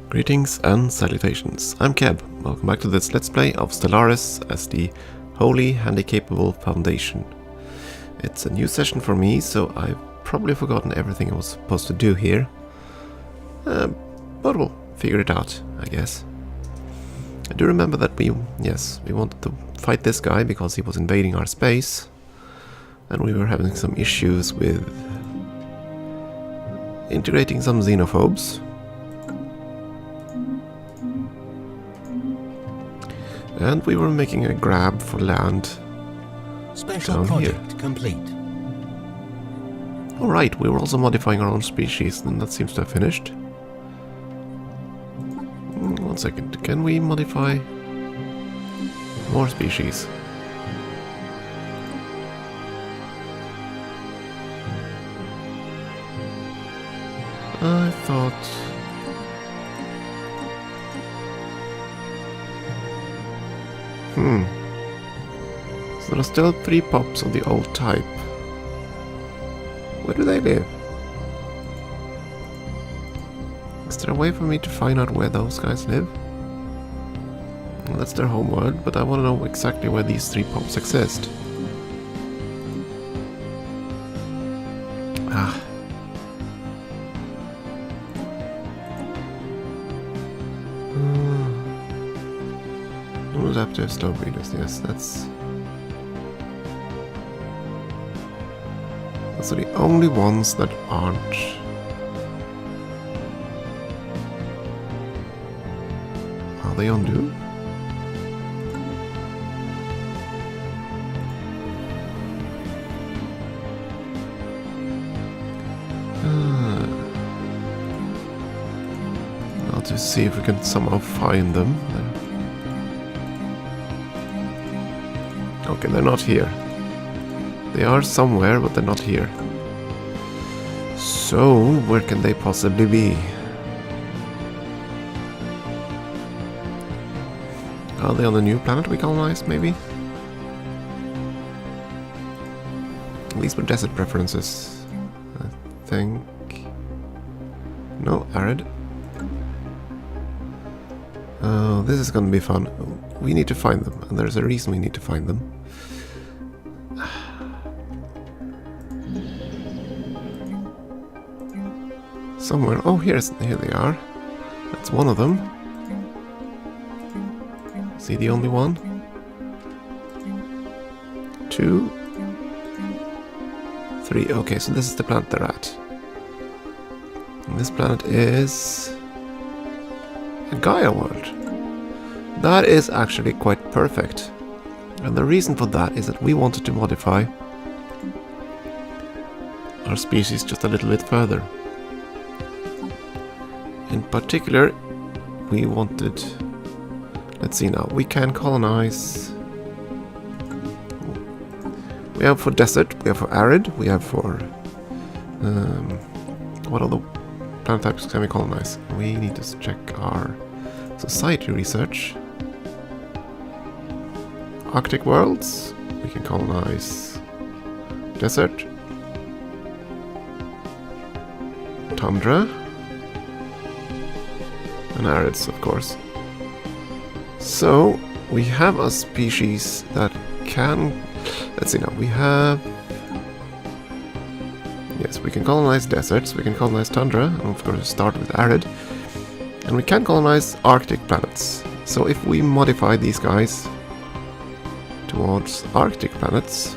Greetings and salutations, I'm Keb. Welcome back to this Let's Play of Stellaris as the Holy Handicapable Foundation. It's a new session for me, so I've probably forgotten everything I was supposed to do here. But we'll figure it out, I guess. I do remember that we wanted to fight this guy because he was invading our space. And we were having some issues with integrating some xenophobes. And we were making a grab for land Special down project here. complete. Alright, we were also modifying our own species, and that seems to have finished. One second, can we modify more species? I thought... So there are still 3 pops of the old type. Where do they live? Is there a way for me to find out where those guys live? Well, that's their homeworld, but I want to know exactly where these 3 pops exist. Adaptive slow breeders, yes, that's those are the only ones that aren't. Are they undo? I'll just see if we can somehow find them. Okay, they're not here. They are somewhere, but they're not here. So, where can they possibly be? Are they on the new planet we colonized, maybe? These were desert preferences, I think. No, arid. Oh, this is gonna be fun. We need to find them, and there's a reason we need to find them. Somewhere. Oh, here they are. That's one of them. See the only one? 2, 3. Okay, so this is the planet they're at. And this planet is a Gaia world. That is actually quite perfect. And the reason for that is that we wanted to modify our species just a little bit further. In particular, we wanted... Let's see now, we can colonize... We have for desert, we have for arid, we have for... what other planet types can we colonize? We need to check our society research. Arctic worlds, we can colonize desert, tundra, and arids, of course. So we have a species that can... Let's see now, we have... Yes, we can colonize deserts, we can colonize tundra, and of course start with arid, and we can colonize Arctic planets. So if we modify these guys towards Arctic planets,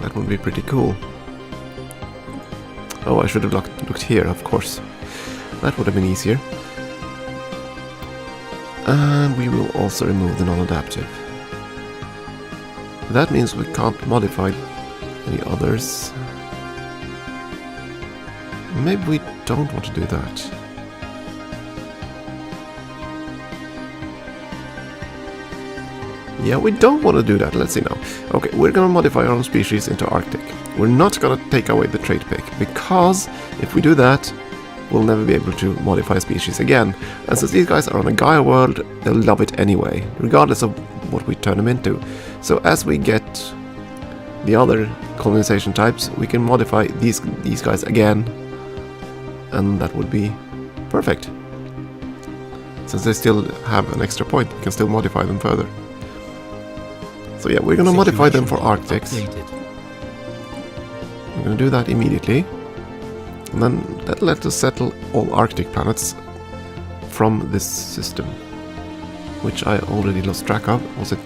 that would be pretty cool. Oh, I should have looked here, of course. That would have been easier. And we will also remove the non-adaptive. That means we can't modify any others. Maybe we don't want to do that. Yeah, we don't want to do that. Let's see now. Okay, we're gonna modify our own species into Arctic. We're not gonna take away the trait pick, because if we do that, we'll never be able to modify species again. And since these guys are on a Gaia world, they'll love it anyway, regardless of what we turn them into. So as we get the other colonization types, we can modify these guys again and that would be perfect. Since they still have an extra point, we can still modify them further. So yeah, we're gonna modify them for Arctics. We're gonna do that immediately. And then that let us settle all Arctic planets from this system. Which I already lost track of. Was it...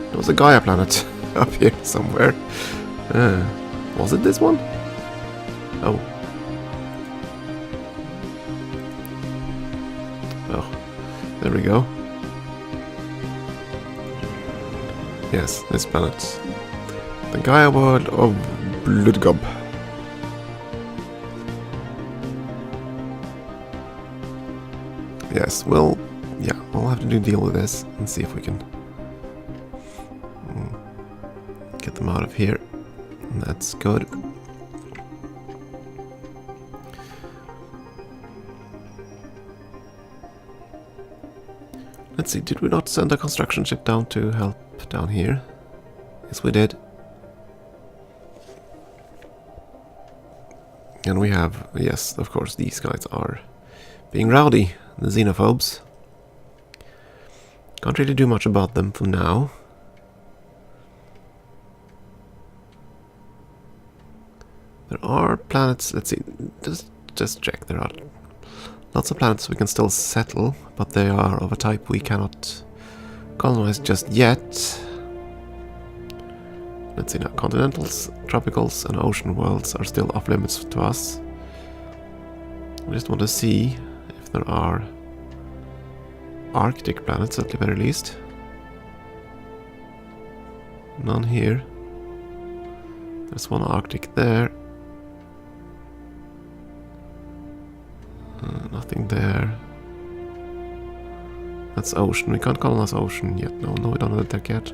There was a Gaia planet up here somewhere. Was it this one? Oh. Oh, there we go. Yes, this planet. The Gaia world of Bloodgob. Yes, well, yeah, we'll have to deal with this and see if we can get them out of here. That's good. Let's see, did we not send a construction ship down to help down here? Yes, we did. And we have, yes, of course, these guys are being rowdy, the xenophobes. Can't really do much about them for now. There are planets, let's see, just check, there are lots of planets we can still settle, but they are of a type we cannot colonize just yet. Let's see now, continentals, tropicals and ocean worlds are still off limits to us. I just want to see if there are Arctic planets at the very least. None here. There's one Arctic there. Nothing there. That's ocean. We can't colonize ocean yet. No, we don't have that yet.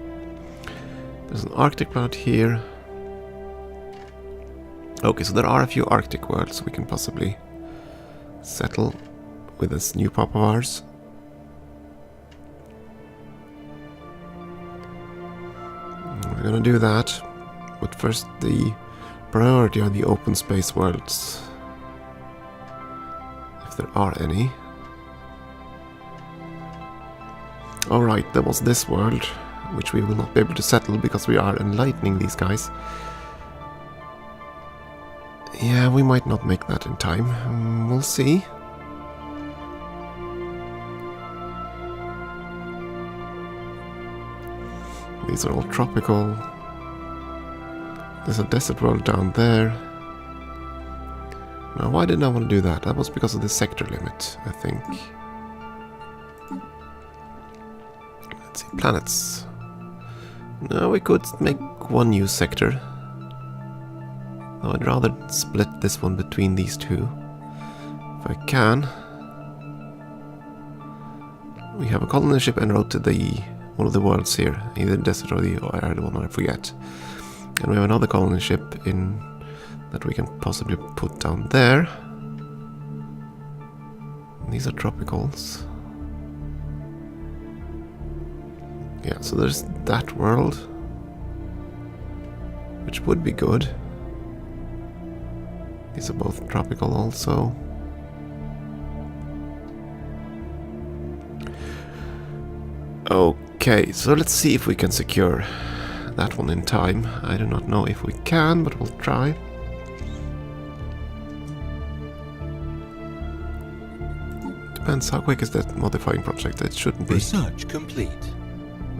There's an Arctic planet here. Okay, so there are a few Arctic worlds we can possibly settle with this new pop of ours. We're gonna do that, but first the priority on the open space worlds, if there are any. Alright, there was this world, which we will not be able to settle because we are enlightening these guys. Yeah, we might not make that in time. We'll see. These are all tropical. There's a desert world down there. Now, why didn't I want to do that? That was because of the sector limit, I think. Let's see, planets. No, we could make one new sector. Though I'd rather split this one between these two, if I can. We have a colony ship en route to one of the worlds here, either the desert or the other one, I forget. And we have another colony ship that we can possibly put down there. And these are tropicals. Yeah, so there's that world, which would be good. These are both tropical also. Okay, so let's see if we can secure that one in time. I do not know if we can, but we'll try. Depends how quick is that modifying project. It shouldn't be. Research complete.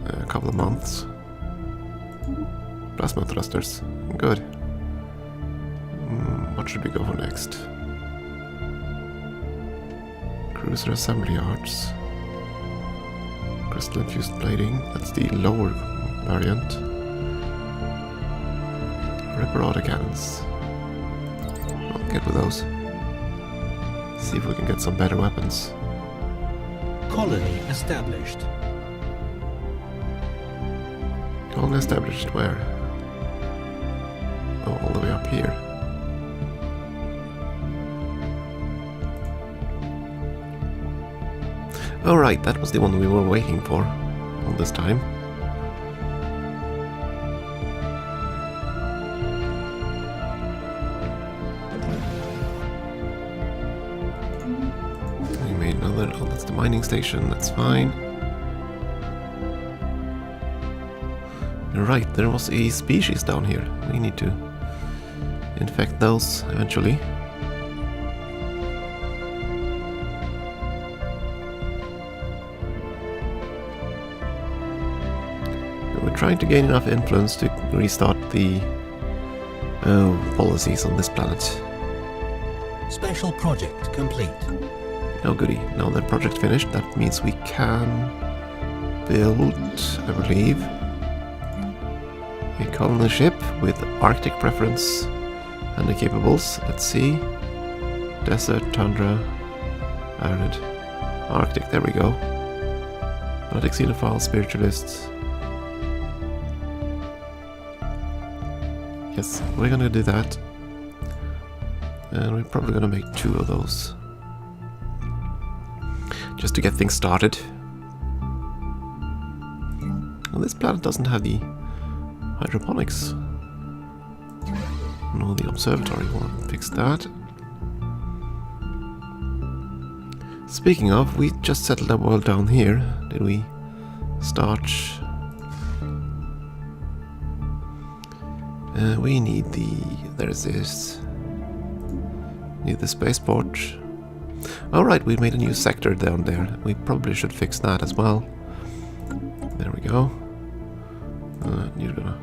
A couple of months. Plasma thrusters. Good. What should we go for next? Cruiser assembly yards. Crystal infused plating. That's the lower variant. Ripper autocannons. I'll get with those. See if we can get some better weapons. Colony established. Colony established where? Oh, all the way up here. Alright, that was the one we were waiting for all this time. Oh, that's the mining station, that's fine. You're right, there was a species down here. We need to infect those eventually. We're trying to gain enough influence to restart the policies on this planet. Special project complete. Oh goody, now that project finished, that means we can build, I believe, a colony ship with Arctic preference. Handicappables, let's see. Desert, tundra, arid, Arctic, there we go. Fanatic xenophile, spiritualists. Yes, we're gonna do that. And we're probably gonna make 2 of those. Just to get things started. Well, this planet doesn't have the hydroponics. No, the observatory will fix that. Speaking of, we just settled a world down here. Did we start? We need the... there's this. Need the spaceport. Alright, we made a new sector down there. We probably should fix that as well. There we go. You're gonna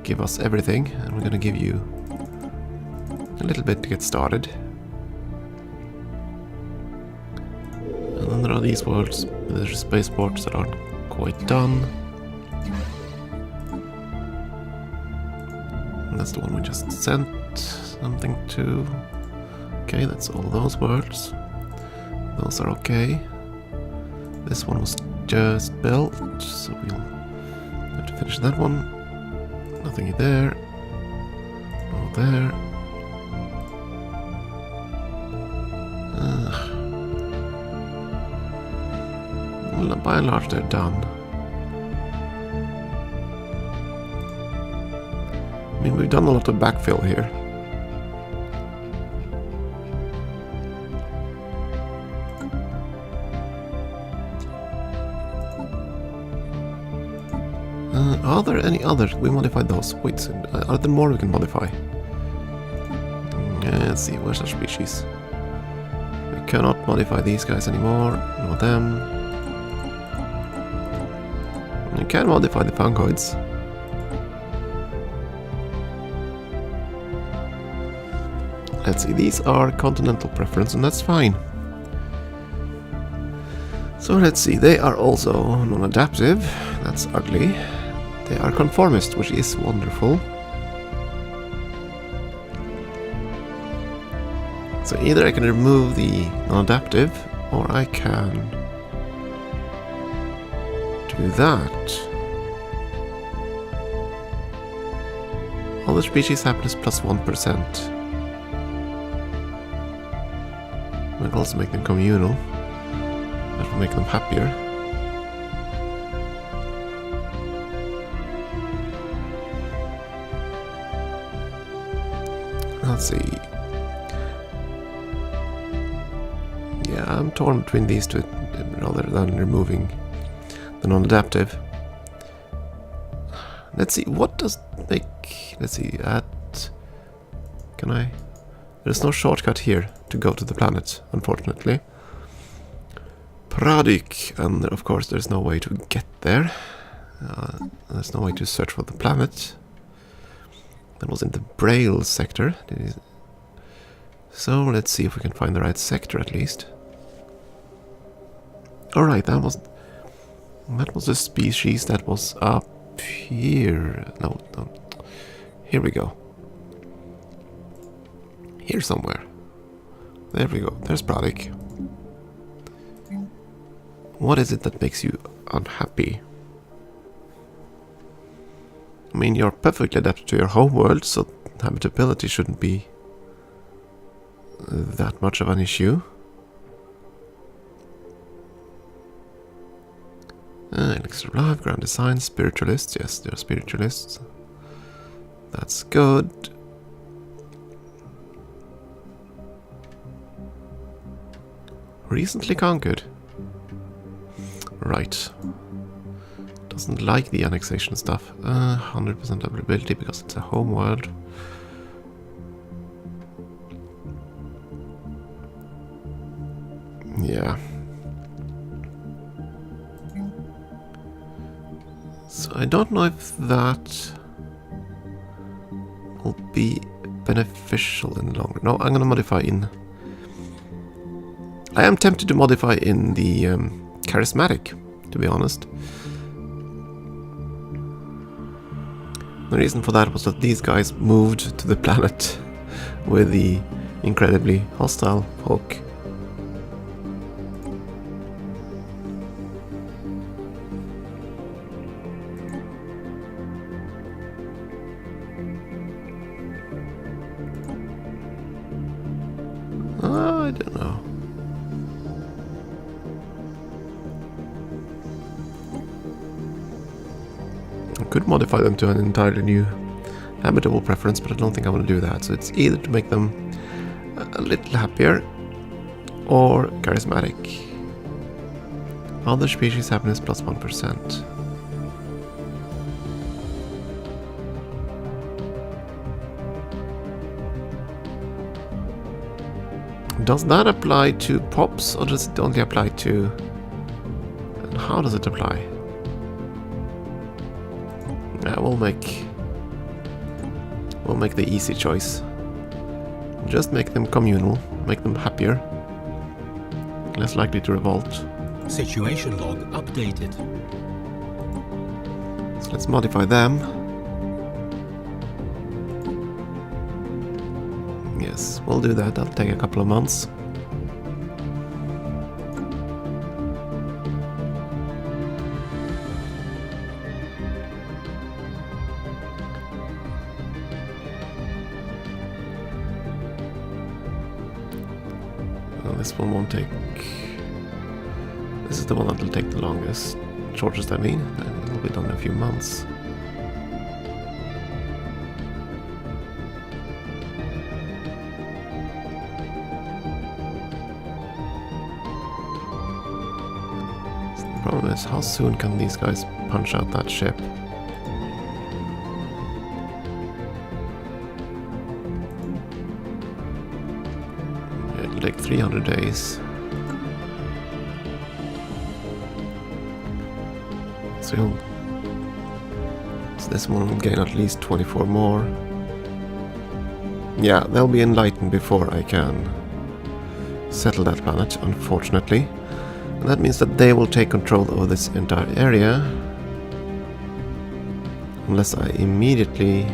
give us everything, and we're gonna give you a little bit to get started. And then there are these worlds, there's spaceports that aren't quite done. And that's the one we just sent something to. Okay, that's all those worlds. Those are okay. This one was just built, so we'll have to finish that one. Nothing there. No there. Well, by and large, they're done. I mean, we've done a lot of backfill here. Are there any others? We modified those. Wait, are there more we can modify? Let's see, where's our species? We cannot modify these guys anymore. No them. We can modify the fungoids. Let's see, these are continental preference, and that's fine. So let's see, they are also non-adaptive. That's ugly. They are conformist, which is wonderful. So either I can remove the non-adaptive, or I can do that. All the species happiness plus 1%. We can also make them communal. That will make them happier. Let's see. Yeah, I'm torn between these two rather than removing the non-adaptive. Let's see, what does make... Let's see, can I... There's no shortcut here to go to the planet, unfortunately. Pradik, and of course there's no way to get there. There's no way to search for the planet. That was in the Braille sector. So let's see if we can find the right sector at least. Alright, that was the species that was up here. No. Here we go. Here somewhere. There we go. There's Pradik. What is it that makes you unhappy? I mean, you're perfectly adapted to your home world, so habitability shouldn't be that much of an issue. Elixir of Life, Grand Design, Spiritualists. Yes, they're Spiritualists. That's good. Recently conquered. Right. Doesn't like the annexation stuff. 100% availability because it's a home world. Yeah. So I don't know if that will be beneficial in the long run. No, I'm gonna modify in. I am tempted to modify in the charismatic, to be honest. The reason for that was that these guys moved to the planet with the incredibly hostile folk. I don't know. I could modify them to an entirely new habitable preference, but I don't think I want to do that. So it's either to make them a little happier or charismatic. Other species happiness plus 1%. Does that apply to pops, or does it only apply to... And how does it apply? Yeah, we'll make the easy choice. Just make them communal, make them happier, less likely to revolt. Situation log updated. So let's modify them. Yes, we'll do that. That'll take a couple of months. Well, this one won't take... This is the one that'll take the longest. Shortest, I mean. And it'll be done in a few months. Problem is, how soon can these guys punch out that ship? It'll take 300 days. So this one will gain at least 24 more. Yeah, they'll be enlightened before I can settle that planet, unfortunately. And that means that they will take control over this entire area. Unless I immediately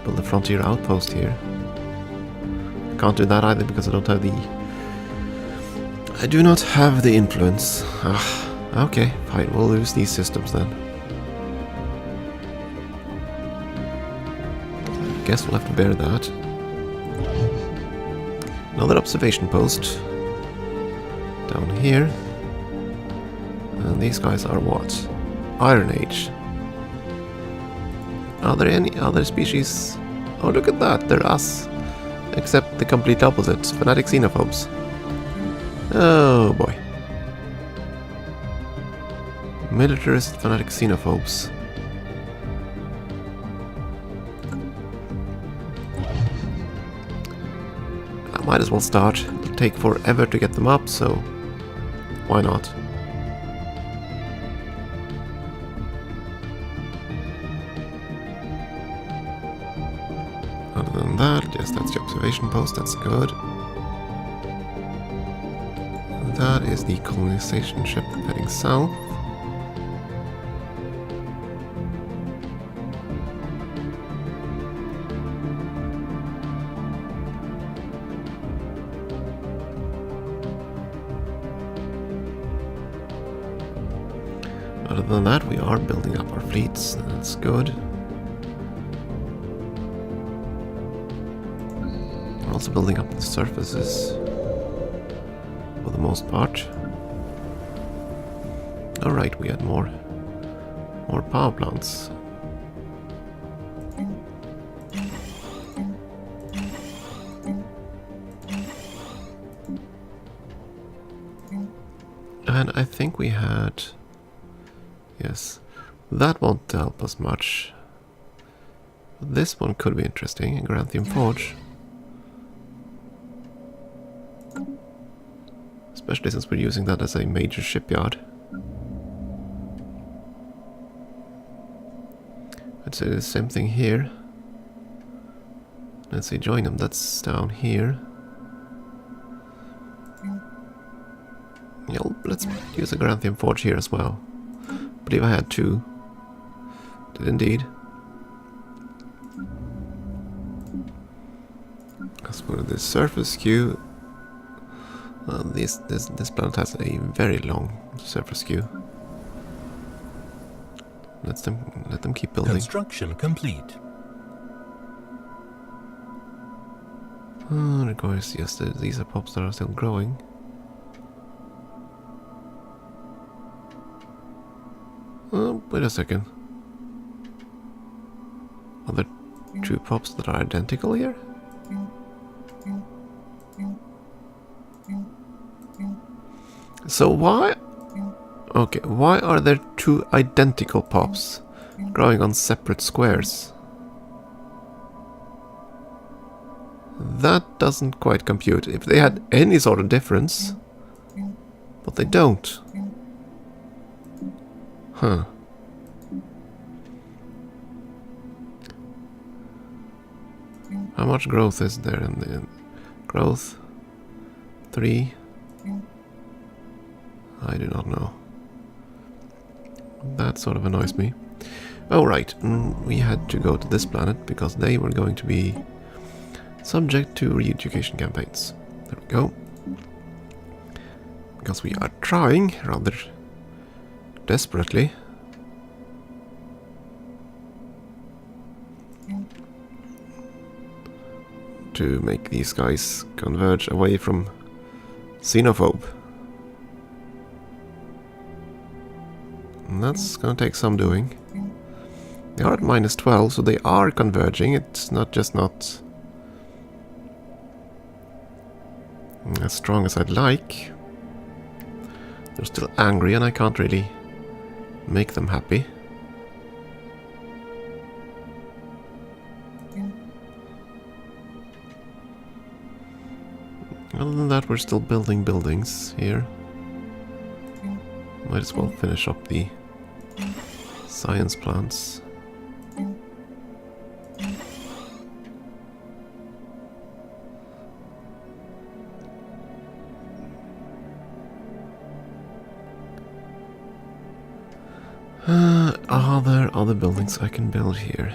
build a frontier outpost here. I can't do that either because I don't have the... I do not have the influence. Okay, fine, we'll lose these systems then. I guess we'll have to bear that. Another observation post. Down here. And these guys are what? Iron Age. Are there any other species? Oh, look at that, they're us. Except the complete opposite, fanatic xenophobes. Oh boy. Militarist fanatic xenophobes. I might as well start. It'll take forever to get them up, so why not? Other than that, yes, that's the observation post, that's good. That is the colonization ship heading south. Other than that, we are building up our fleets, and that's good. We're also building up the surfaces, for the most part. Alright, we had more power plants. And I think we had... Yes, that won't help us much. This one could be interesting, a Granthium Forge. Especially since we're using that as a major shipyard. I'd say the same thing here. Let's see, join them, that's down here. Yeah, let's use a Granthium Forge here as well. I believe I had 2. Did indeed. Let's go to this surface queue. This planet has a very long surface queue. Let them keep building. Construction complete. Of course, yes, these are pops that are still growing. Wait a second. Are there 2 pops that are identical here? So why... Okay, why are there 2 identical pops growing on separate squares? That doesn't quite compute. If they had any sort of difference... But they don't. Huh. How much growth is there in the... Growth? 3? I do not know. That sort of annoys me. Oh right, we had to go to this planet because they were going to be subject to re-education campaigns. There we go. Because we are trying rather desperately to make these guys converge away from xenophobe. And that's gonna take some doing. They are at -12, so they are converging. It's not just not as strong as I'd like. They're still angry and I can't really make them happy. Other than that, we're still building buildings here. Might as well finish up the science plants. Are there other buildings I can build here?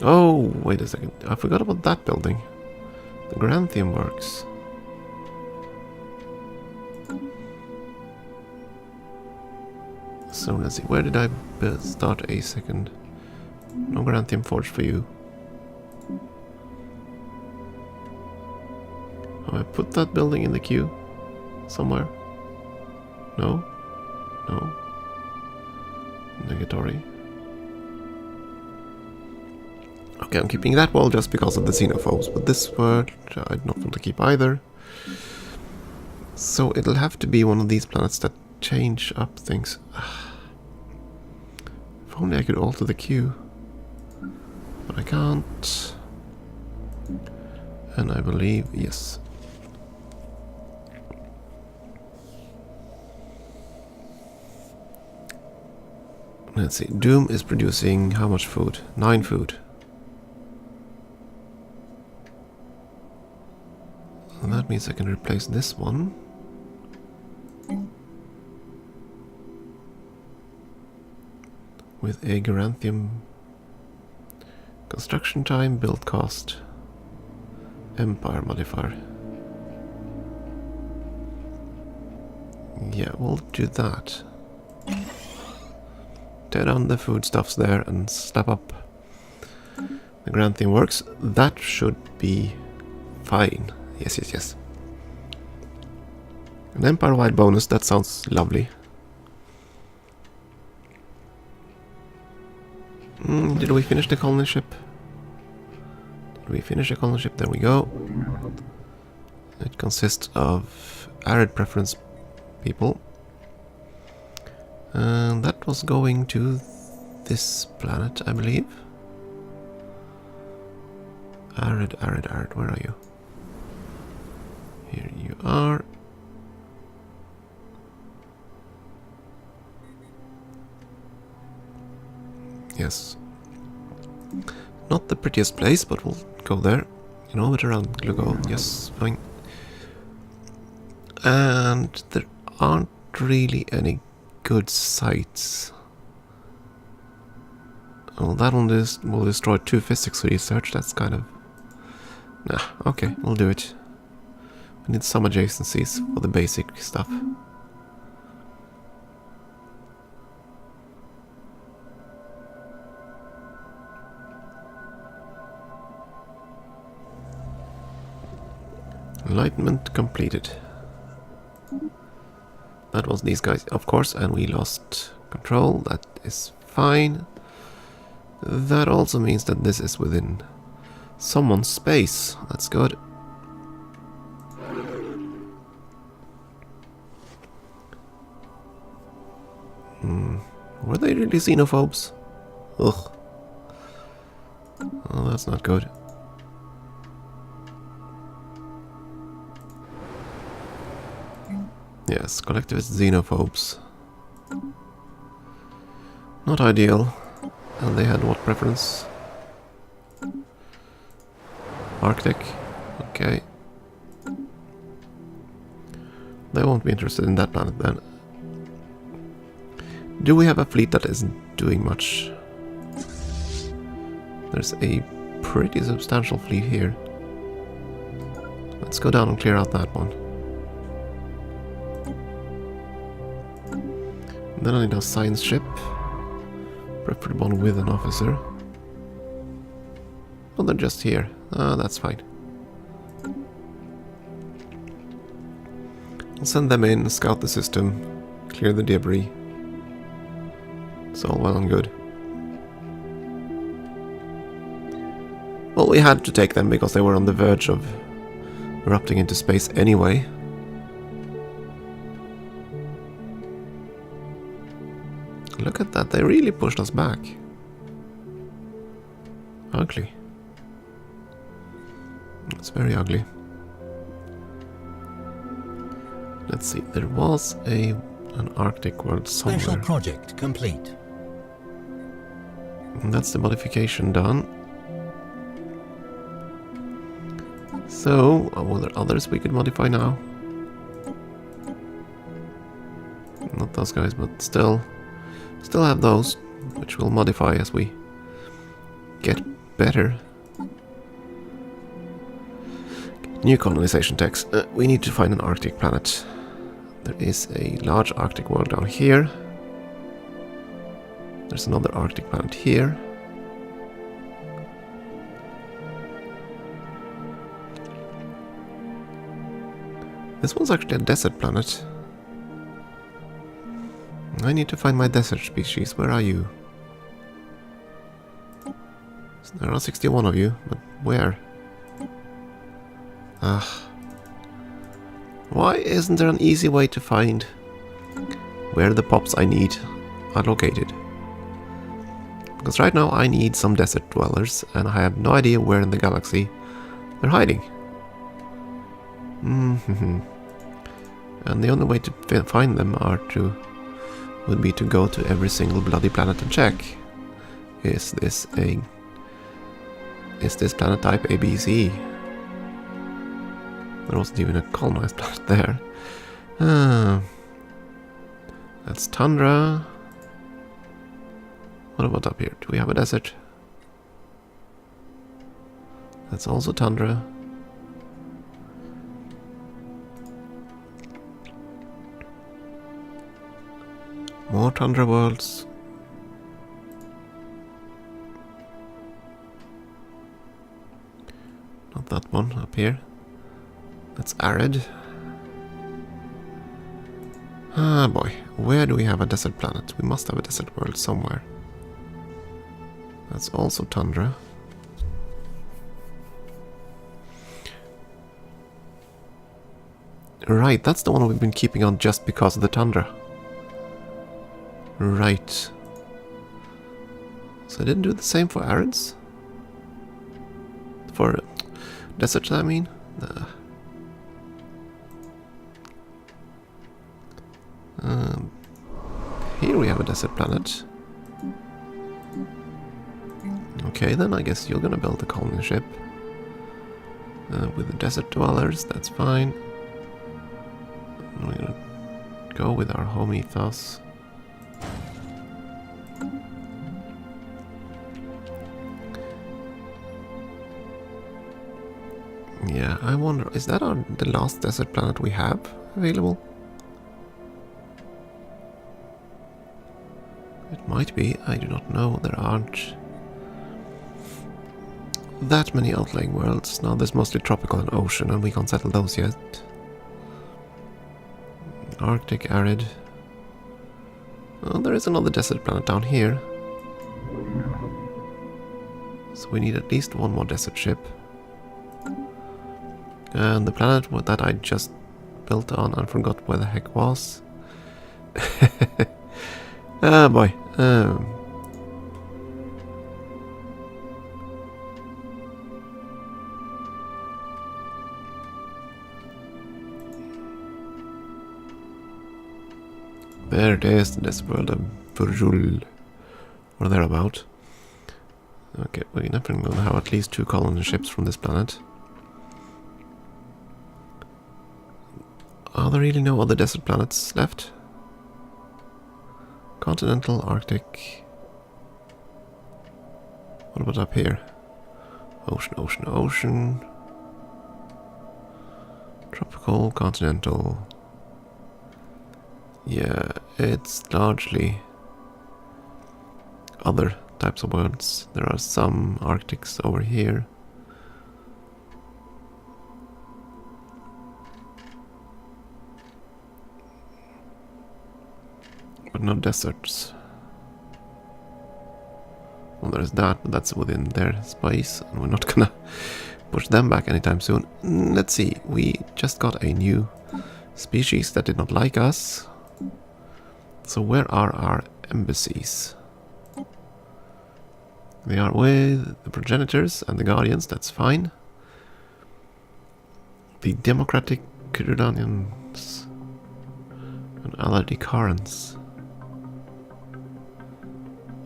Oh, wait a second. I forgot about that building. The Granthium Works. So let's see, where did I start a second? No Granthium Forge for you. Have I put that building in the queue? Somewhere? No? No? Negatory. Okay, I'm keeping that wall just because of the xenophobes, but this word I'd not want to keep either. So it'll have to be one of these planets that change up things. If only I could alter the queue. But I can't. And I believe, yes. Let's see, Doom is producing how much food? 9 food. And that means I can replace this one. With a Granthium. Construction time, build cost, empire modifier. Yeah, we'll do that. Tear down the foodstuffs there and slap up the Granthium Works. That should be fine. Yes, yes, yes. An empire-wide bonus, that sounds lovely. Did we finish the colony ship? Did we finish the colony ship? There we go. It consists of arid preference people. And that was going to this planet, I believe. Arid, where are you? Here you are. Yes. Not the prettiest place, but we'll go there. In orbit around Glugo. Yes, fine. And there aren't really any good sites. Oh, that one will destroy 2 physics research. That's kind of... Nah, okay, we'll do it. We need some adjacencies for the basic stuff. Enlightenment completed. That was these guys, of course, and we lost control. That is fine. That also means that this is within someone's space. That's good. Were they really xenophobes? Ugh. Oh, that's not good. Yes, collectivist xenophobes. Not ideal. And they had what preference? Arctic. Okay. They won't be interested in that planet then. Do we have a fleet that isn't doing much? There's a pretty substantial fleet here. Let's go down and clear out that one. And then I need a science ship. Preferable one with an officer. Oh, they're just here. Ah, that's fine. I'll send them in, scout the system, clear the debris. It's all well and good. Well, we had to take them because they were on the verge of erupting into space anyway. Look at that, they really pushed us back. Ugly. It's very ugly. Let's see, there was an Arctic world somewhere. Special project complete. And that's the modification done. So, were there others we could modify now? Not those guys, but still have those, which we'll modify as we get better. New colonization text. We need to find an Arctic planet. There is a large Arctic world down here. There's another Arctic planet here. This one's actually a desert planet. I need to find my desert species. Where are you? There are 61 of you, but where? Ah. Why isn't there an easy way to find where the pops I need are located? Because right now I need some desert dwellers, and I have no idea where in the galaxy they're hiding. And the only way to find them would be to go to every single bloody planet and check. Is this planet type A, B, C? There wasn't even a colonized planet there. That's tundra. What about up here? Do we have a desert? That's also tundra. More tundra worlds. Not that one up here. That's arid. Ah boy, where do we have a desert planet? We must have a desert world somewhere. That's also tundra. Right, that's the one we've been keeping on just because of the tundra. Right. So I didn't do the same for arids? For deserts, I mean? Nah. Here we have a desert planet. Okay, then I guess you're gonna build a colony ship. With the desert dwellers, that's fine. And we're gonna go with our home ethos. Yeah, I wonder, is that the last desert planet we have available? It might be, I do not know. There aren't that many outlying worlds. Now there's mostly tropical and ocean, and we can't settle those yet. Arctic, arid. Oh, there is another desert planet down here. So we need at least one more desert ship. And the planet that I just built on and forgot where the heck was. Ah, boy. There it is, this world of Virgul, or thereabout. Okay, we're definitely going to have at least 2 colony ships from this planet. Are there really no other desert planets left? Continental, Arctic. What about up here? Ocean, ocean, ocean. Tropical, continental. Yeah, it's largely other types of worlds. There are some Arctics over here. But no deserts. Well, there's that, but that's within their space, and we're not gonna push them back anytime soon. Let's see, we just got a new species that did not like us. So where are our embassies? They are with the progenitors and the guardians, that's fine. The democratic Kyrudanians and allied Icarans.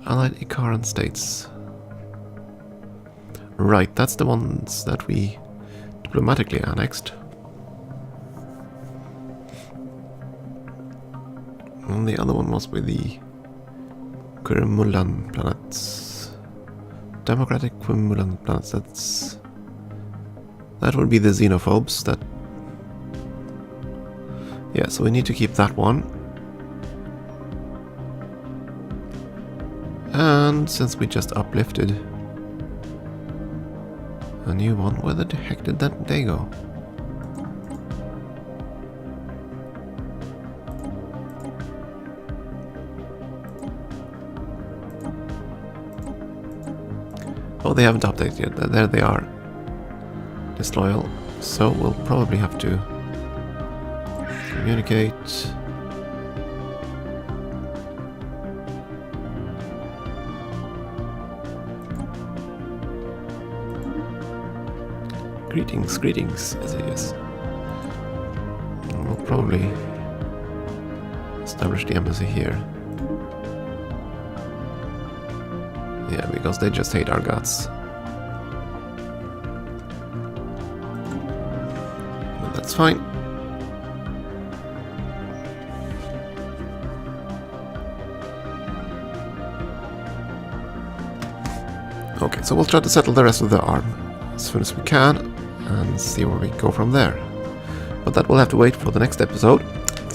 Allied Icaran states. Right, that's the ones that we diplomatically annexed. And the other one was with the Quirmulan planets. Democratic Quirmulan planets, that would be the xenophobes. That, yeah, so we need to keep that one. And since we just uplifted a new one, where the heck did they go? Oh, they haven't updated yet. There they are. Disloyal. So we'll probably have to communicate. Greetings, greetings, as it is. We'll probably establish the embassy here. Yeah, because they just hate our guts. But that's fine. Okay, so we'll try to settle the rest of the arm as soon as we can and see where we go from there. But that will have to wait for the next episode.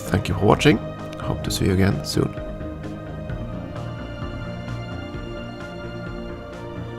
Thank you for watching. Hope to see you again soon.